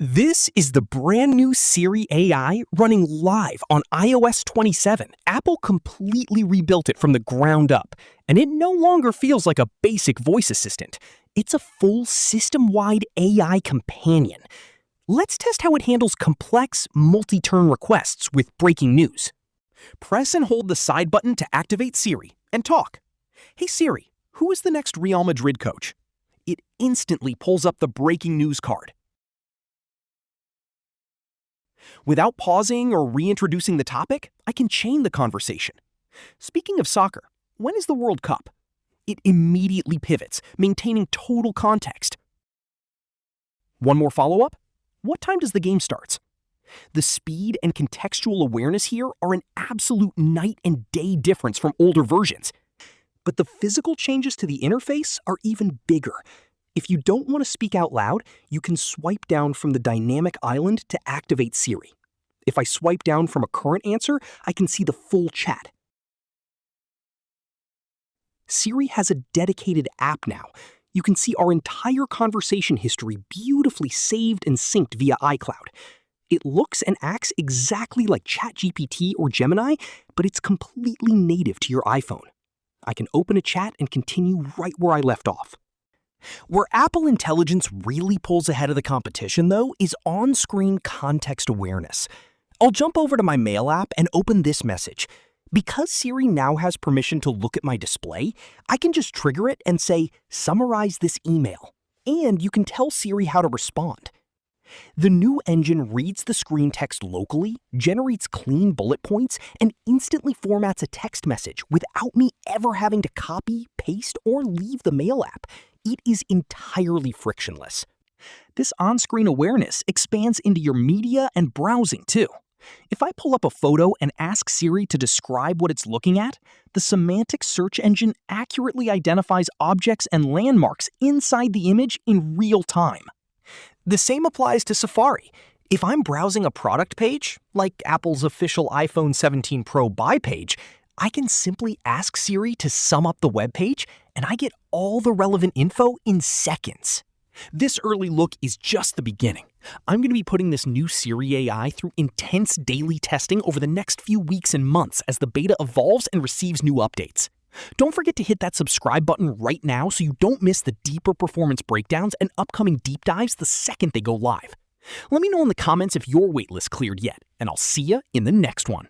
This is the brand new Siri AI running live on iOS 27. Apple completely rebuilt it from the ground up, and it no longer feels like a basic voice assistant. It's a full system-wide AI companion. Let's test how it handles complex, multi-turn requests with breaking news. Press and hold the side button to activate Siri and talk. Hey Siri, who is the next Real Madrid coach? It instantly pulls up the breaking news card. Without pausing or reintroducing the topic, I can chain the conversation. Speaking of soccer, when is the World Cup? It immediately pivots, maintaining total context. One more follow-up? What time does the game start? The speed and contextual awareness here are an absolute night and day difference from older versions. But the physical changes to the interface are even bigger. If you don't want to speak out loud, you can swipe down from the dynamic island to activate Siri. If I swipe down from a current answer, I can see the full chat. Siri has a dedicated app now. You can see our entire conversation history beautifully saved and synced via iCloud. It looks and acts exactly like ChatGPT or Gemini, but it's completely native to your iPhone. I can open a chat and continue right where I left off. Where Apple Intelligence really pulls ahead of the competition, though, is on-screen context awareness. I'll jump over to my Mail app and open this message. Because Siri now has permission to look at my display, I can just trigger it and say, "Summarize this email," and you can tell Siri how to respond. The new engine reads the screen text locally, generates clean bullet points, and instantly formats a text message without me ever having to copy, paste, or leave the Mail app. It is entirely frictionless. This on-screen awareness expands into your media and browsing too. If I pull up a photo and ask Siri to describe what it's looking at, the semantic search engine accurately identifies objects and landmarks inside the image in real time. The same applies to Safari. If I'm browsing a product page, like Apple's official iPhone 17 Pro buy page, I can simply ask Siri to sum up the web page, and I get all the relevant info in seconds. This early look is just the beginning. I'm going to be putting this new Siri AI through intense daily testing over the next few weeks and months as the beta evolves and receives new updates. Don't forget to hit that subscribe button right now so you don't miss the deeper performance breakdowns and upcoming deep dives the second they go live. Let me know in the comments if your waitlist cleared yet, and I'll see you in the next one.